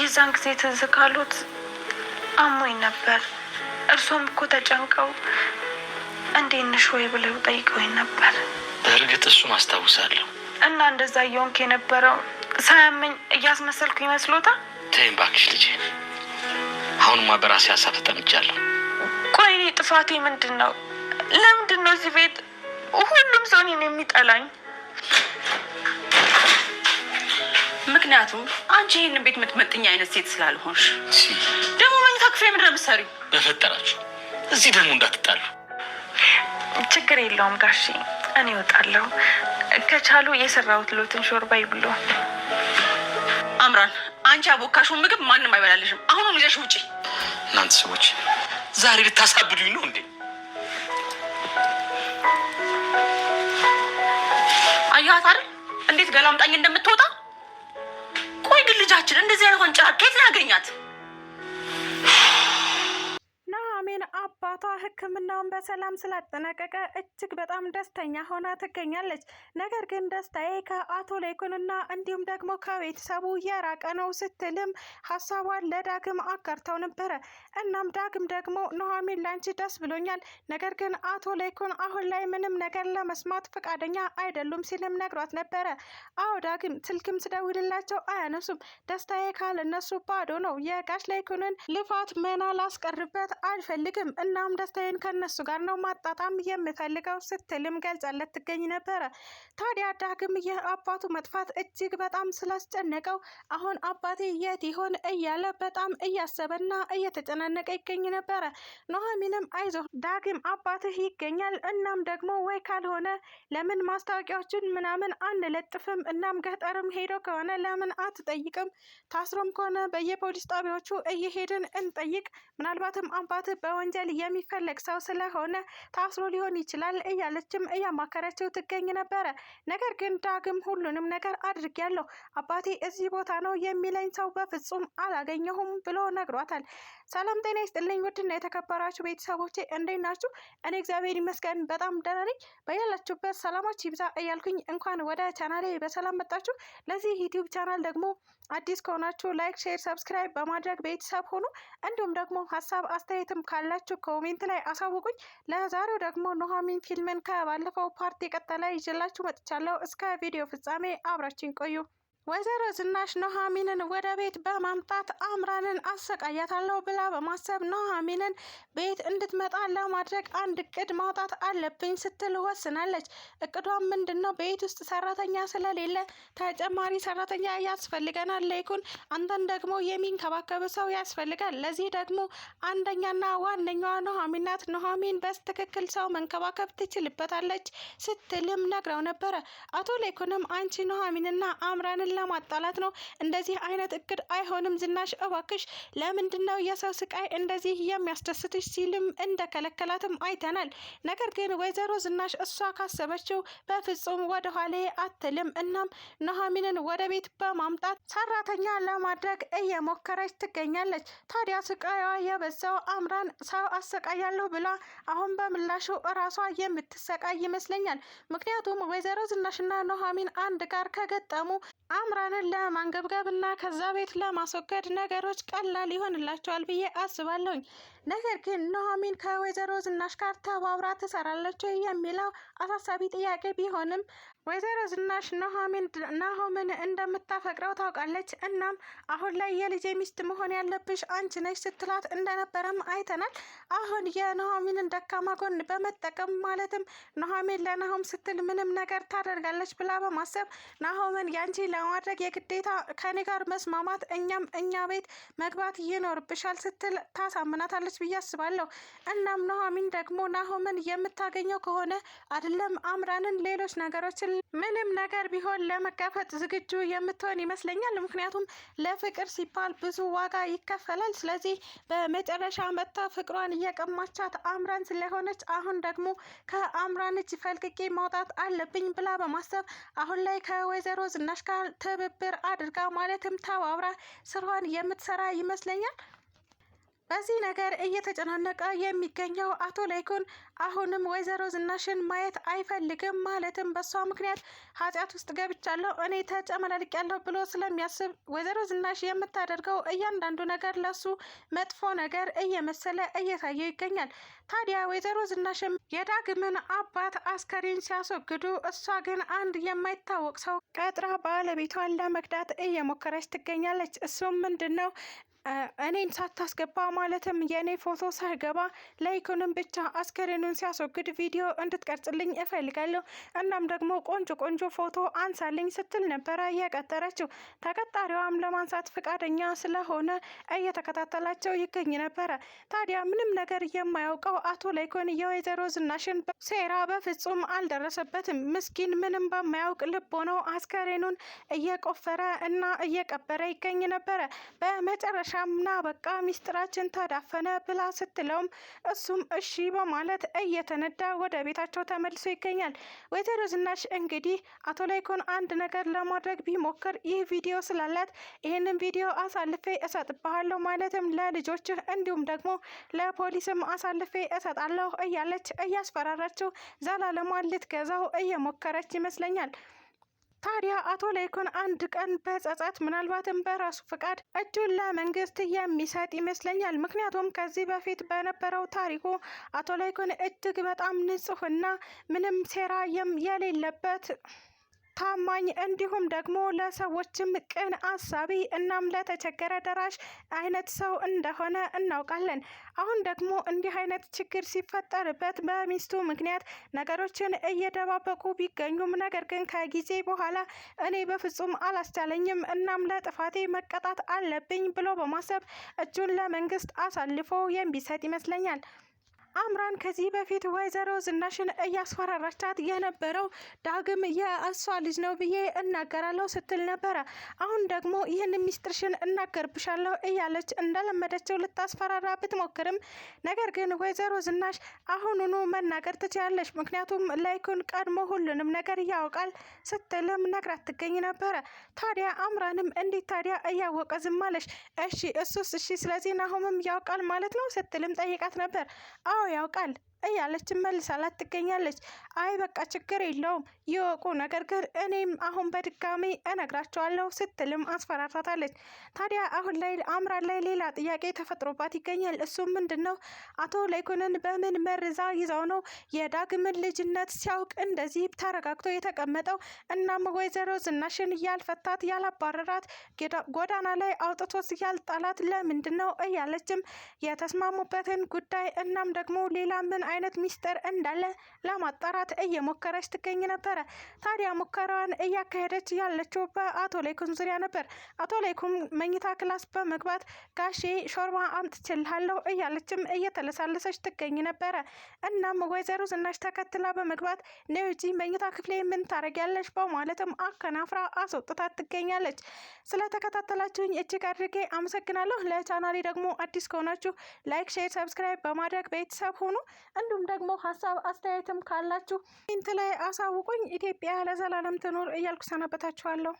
የዛን ጊዜ ትዝ ካሉት አሞኝ ነበር። እርሶም እኮ ተጨንቀው እንዴት ነሽ ወይ ብለው ጠይቀውኝ ነበር። በእርግጥ እሱን አስታውሳለሁ። እና እንደዛ እየሆንክ የነበረው ሳያመኝ እያስመሰልኩ ይመስሎታል? ተይኝ እባክሽ ልጄ፣ አሁንማ በራሴ ሀሳብ ተጠምጃለሁ። ቆይ እኔ ጥፋቴ ምንድን ነው? ለምንድን ነው እዚህ ቤት ሁሉም ሰው እኔን የሚጠላኝ? ምክንያቱም አንቺ ይህንን ቤት የምትመጥኝ አይነት ሴት ስላልሆንሽ። ደግሞ መኝታ ክፍሌ ምንድን ነው የምትሰሪው? በፈጠራችሁ እዚህ ደግሞ እንዳትጣሉ። ችግር የለውም ጋሺ፣ እኔ እወጣለሁ። ከቻሉ የሰራሁት ሎትን ሾርባ ይብሉ። አምራን፣ አንቺ አቦካሽውን ምግብ ማንም አይበላልሽም። አሁኑም ይዘሽ ውጪ። እናንተ ሰዎች ዛሬ ልታሳብዱኝ ነው እንዴ? አያት አይደል እንዴት ገላምጣኝ እንደምትወጣ። ቆይ ግን ልጃችን እንደዚህ አይነት ወንጫ ከየት ነው ያገኛት? ኑሐሚን አባቷ ሕክምናውን በሰላም ስላጠናቀቀ እጅግ በጣም ደስተኛ ሆና ትገኛለች። ነገር ግን ደስታዬ ከአቶ ላይኩንና እንዲሁም ደግሞ ከቤተሰቡ የራቀ ነው ስትልም ሀሳቧን ለዳግም አጋርተው ነበረ። እናም ዳግም ደግሞ ኑሐሚን ላንቺ ደስ ብሎኛል፣ ነገር ግን አቶ ላይኩን አሁን ላይ ምንም ነገር ለመስማት ፈቃደኛ አይደሉም ሲልም ነግሯት ነበረ። አዎ ዳግም፣ ስልክም ስደውልላቸው አያነሱም። ደስታዬ ካልነሱ ባዶ ነው። የጋሽ ላይኩንን ልፋት መና ላስቀርበት አልፈልግም። እናም ደስታዬን ከነሱ ጋር ነው ማጣጣም የምፈልገው ስትልም ገልጻለት ትገኝ ነበረ። ታዲያ ዳግም የአባቱ መጥፋት እጅግ በጣም ስላስጨነቀው አሁን አባቴ የት ይሆን እያለ በጣም እያሰበና እየተጨናነቀ ይገኝ ነበረ። ኑሐሚንም አይዞህ ዳግም አባትህ ይገኛል፣ እናም ደግሞ ወይ ካልሆነ ለምን ማስታወቂያዎችን ምናምን አንለጥፍም? እናም ገጠርም ሄዶ ከሆነ ለምን አትጠይቅም? ታስሮም ከሆነ በየፖሊስ ጣቢያዎቹ እየሄድን እንጠይቅ። ምናልባትም አባትህ በወንጀል የሚፈለግ ሰው ስለሆነ ታስሮ ሊሆን ይችላል እያለችም እያማከረችው ትገኝ ነበረ። ነገር ግን ዳግም ሁሉንም ነገር አድርጊያለሁ፣ አባቴ እዚህ ቦታ ነው የሚለኝ ሰው በፍጹም አላገኘሁም ብሎ ነግሯታል። ሰላም ጤና ይስጥልኝ ውድና የተከበራችሁ ቤተሰቦቼ እንዴት ናችሁ? እኔ እግዚአብሔር ይመስገን በጣም ደህና ነኝ። በያላችሁበት ሰላማችሁ ይብዛ እያልኩኝ እንኳን ወደ ቻናሌ በሰላም መጣችሁ። ለዚህ ዩቲዩብ ቻናል ደግሞ አዲስ ከሆናችሁ ላይክ፣ ሼር፣ ሰብስክራይብ በማድረግ ቤተሰብ ሆኑ። እንዲሁም ደግሞ ሀሳብ አስተያየትም ካላችሁ ኮሜንት ላይ አሳውቁኝ። ለዛሬው ደግሞ ኑሐሚን ፊልምን ከባለፈው ፓርት የቀጠለ ይዤላችሁ መጥቻለሁ። እስከ ቪዲዮ ፍጻሜ አብራችን ቆዩ። ወይዘሮ ዝናሽ ኑሐሚንን ወደ ቤት በማምጣት አምራንን አሰቃያታለሁ ብላ በማሰብ ኑሐሚንን ቤት እንድትመጣ ለማድረግ አንድ እቅድ ማውጣት አለብኝ ስትል ወስናለች። እቅዷም ምንድን ነው? ቤት ውስጥ ሰራተኛ ስለሌለ ተጨማሪ ሰራተኛ ያስፈልገናል። ላይኩን አንተን ደግሞ የሚንከባከብ ሰው ያስፈልጋል። ለዚህ ደግሞ አንደኛና ዋነኛዋ ኑሐሚን ናት። ኑሐሚን በትክክል ሰው መንከባከብ ትችልበታለች ስትልም ነግረው ነበረ። አቶ ላይኩንም አንቺ ኑሐሚንና አምራንን ለማጣላት ነው፣ እንደዚህ አይነት እቅድ አይሆንም ዝናሽ እባክሽ፣ ለምንድን ነው የሰው ስቃይ እንደዚህ የሚያስደስትሽ ሲልም እንደከለከላትም አይተናል። ነገር ግን ወይዘሮ ዝናሽ እሷ ካሰበችው በፍጹም ወደ ኋላ አትልም። እናም ኑሐሚንን ወደ ቤት በማምጣት ሰራተኛ ለማድረግ እየሞከረች ትገኛለች። ታዲያ ስቃይዋ የበዛው አምራን ሰው አሰቃያለሁ ብላ አሁን በምላሹ እራሷ የምትሰቃይ ይመስለኛል። ምክንያቱም ወይዘሮ ዝናሽና ኑሐሚን አንድ ጋር ከገጠሙ አምራንን ለማንገብገብ እና ከዛ ቤት ለማስወገድ ነገሮች ቀላል ይሆንላቸዋል ብዬ አስባለሁኝ። ነገር ግን ኑሐሚን ከወይዘሮ ዝናሽ ጋር ተባብራ ትሰራለች የሚለው አሳሳቢ ጥያቄ ቢሆንም ወይዘሮ ዝናሽ ናሆምን እንደምታፈቅረው ታውቃለች። እናም አሁን ላይ የልጄ ሚስት መሆን ያለብሽ አንቺ ነሽ ስትላት እንደነበረም አይተናል። አሁን የኑሐሚንን ደካማ ጎን በመጠቀም ማለትም ኑሐሚን ለናሆም ስትል ምንም ነገር ታደርጋለች ብላ በማሰብ ናሆምን ያንቺ ለማድረግ የግዴታ ከኔ ጋር መስማማት እኛ ቤት መግባት ይኖርብሻል ስትል ታሳምናታለች ብዬ አስባለሁ። እናም ኑሐሚን ደግሞ ናሆምን የምታገኘው ከሆነ አይደለም አምራንን ሌሎች ነገሮችን ምንም ነገር ቢሆን ለመጋፈጥ ዝግጁ የምትሆን ይመስለኛል። ምክንያቱም ለፍቅር ሲባል ብዙ ዋጋ ይከፈላል። ስለዚህ በመጨረሻ መጥታ ፍቅሯን እየቀማቻት አምራን ስለሆነች አሁን ደግሞ ከአምራን እጅ ፈልቅቄ ማውጣት አለብኝ ብላ በማሰብ አሁን ላይ ከወይዘሮ ዝናሽ ጋር ትብብር አድርጋ ማለትም ተባብራ ስራዋን የምትሰራ ይመስለኛል። በዚህ ነገር እየተጨናነቀ የሚገኘው አቶ ላይኩን አሁንም ወይዘሮ ዝናሽን ማየት አይፈልግም። ማለትም በሷ ምክንያት ኃጢአት ውስጥ ገብቻለሁ፣ እኔ ተጨመላልቄያለሁ ብሎ ስለሚያስብ ወይዘሮ ዝናሽ የምታደርገው እያንዳንዱ ነገር ለሱ መጥፎ ነገር እየመሰለ እየታየው ይገኛል። ታዲያ ወይዘሮ ዝናሽም የዳግምን አባት አስከሬን ሲያስወግዱ፣ እሷ ግን አንድ የማይታወቅ ሰው ቀጥራ ባለቤቷን ለመክዳት እየሞከረች ትገኛለች። እሱም ምንድን ነው እኔን ሳታስገባ ማለትም የእኔ ፎቶ ሳይገባ ላይኩንም ብቻ አስከሬኑን ሲያስወግድ ቪዲዮ እንድትቀርጽልኝ እፈልጋለሁ። እናም ደግሞ ቆንጆ ቆንጆ ፎቶ አንሳልኝ ስትል ነበረ የቀጠረችው። ተቀጣሪዋም ለማንሳት ፈቃደኛ ስለሆነ እየተከታተላቸው ይገኝ ነበረ። ታዲያ ምንም ነገር የማያውቀው አቶ ላይኩን የወይዘሮ ዝናሽን ሴራ በፍጹም አልደረሰበትም። ምስኪን ምንም በማያውቅ ልቦ ነው አስከሬኑን እየቆፈረ እና እየቀበረ ይገኝ ነበረ። በመጨረሻ ና በቃ ሚስጥራችን ተዳፈነ ብላ ስትለውም እሱም እሺ በማለት እየተነዳ ወደ ቤታቸው ተመልሶ ይገኛል። ወይዘሮ ዝናሽ እንግዲህ አቶ ላይኩን አንድ ነገር ለማድረግ ቢሞክር ይህ ቪዲዮ ስላላት ይህንን ቪዲዮ አሳልፌ እሰጥብሃለሁ ማለትም ለልጆችህ እንዲሁም ደግሞ ለፖሊስም አሳልፌ እሰጣለሁ እያለች እያስፈራራችው ዘላለሟን ልትገዛው እየሞከረች ይመስለኛል። ታዲያ አቶ ላይኩን አንድ ቀን በጸጸት ምናልባትም በራሱ ፍቃድ እጁን ለመንግስት የሚሰጥ ይመስለኛል። ምክንያቱም ከዚህ በፊት በነበረው ታሪኩ አቶ ላይኩን እጅግ በጣም ንጹሕና ምንም ሴራ የሌለበት ታማኝ እንዲሁም ደግሞ ለሰዎችም ቅን አሳቢ እናም ለተቸገረ ደራሽ አይነት ሰው እንደሆነ እናውቃለን። አሁን ደግሞ እንዲህ አይነት ችግር ሲፈጠርበት በሚስቱ ምክንያት ነገሮችን እየደባበቁ ቢገኙም ነገር ግን ከጊዜ በኋላ እኔ በፍጹም አላስቻለኝም እናም ለጥፋቴ መቀጣት አለብኝ ብሎ በማሰብ እጁን ለመንግስት አሳልፎ የሚሰጥ ይመስለኛል። አምራን ከዚህ በፊት ወይዘሮ ዝናሽን እያስፈራራቻት የነበረው ዳግም የእሷ ልጅ ነው ብዬ እናገራለሁ ስትል ነበረ። አሁን ደግሞ ይህን ሚስጥርሽን እናገርብሻለሁ እያለች እንደለመደችው ልታስፈራራ ብትሞክርም ነገር ግን ወይዘሮ ዝናሽ አሁኑኑ መናገር ትችላለች፣ ምክንያቱም ላይኩን ቀድሞ ሁሉንም ነገር ያውቃል ስትልም ነግራት ትገኝ ነበረ። ታዲያ አምራንም እንዴት ታዲያ እያወቀ ዝም አለሽ? እሺ እሱስ እሺ ስለዚህ ናሆምም ያውቃል ማለት ነው ስትልም ጠይቃት ነበር። አዎ ያውቃል እያለች መልሳላት ትገኛለች። አይ በቃ ችግር የለውም ይወቁ፣ ነገር ግን እኔም አሁን በድጋሚ እነግራቸዋለሁ ስትልም አስፈራራታለች። ታዲያ አሁን ላይ አምራን ላይ ሌላ ጥያቄ ተፈጥሮባት ይገኛል። እሱም ምንድን ነው አቶ ላይኩንን በምን መርዛ ይዛው ነው የዳግምን ልጅነት ሲያውቅ እንደዚህ ተረጋግቶ የተቀመጠው? እናም ወይዘሮ ዝናሽን ያልፈታት ያላባረራት ጎዳና ላይ አውጥቶ ያልጣላት ለምንድን ነው እያለችም የተስማሙበትን ጉዳይ እናም ደግሞ ሌላ ምን አይነት ሚስጥር እንዳለ ለማጣራት እየሞከረች ትገኝ ነበረ። ታዲያ ሙከራዋን እያካሄደች ያለችው በአቶ ላይኩን ዙሪያ ነበር። አቶ ላይኩን መኝታ ክላስ በመግባት ጋሼ ሾርባ አምጥቼልሃለሁ እያለችም እየተለሳለሰች ትገኝ ነበረ። እናም ወይዘሮ ዝናሽ ተከትላ በመግባት ነይ ውጪ መኝታ ክፍሌ ምን ታረጊያለሽ በማለትም አከናፍራ አስወጥታት ትገኛለች። ስለተከታተላችሁኝ እጅግ አድርጌ አመሰግናለሁ። ለቻናሌ ደግሞ አዲስ ከሆናችሁ ላይክ፣ ሼር፣ ሰብስክራይብ በማድረግ ቤተሰብ ሆኑ። እንዲሁም ደግሞ ሀሳብ አስተያየትም ካላችሁ ኮሜንት ላይ አሳውቁኝ። ኢትዮጵያ ለዘላለም ትኖር እያልኩ ሰናበታችኋለሁ።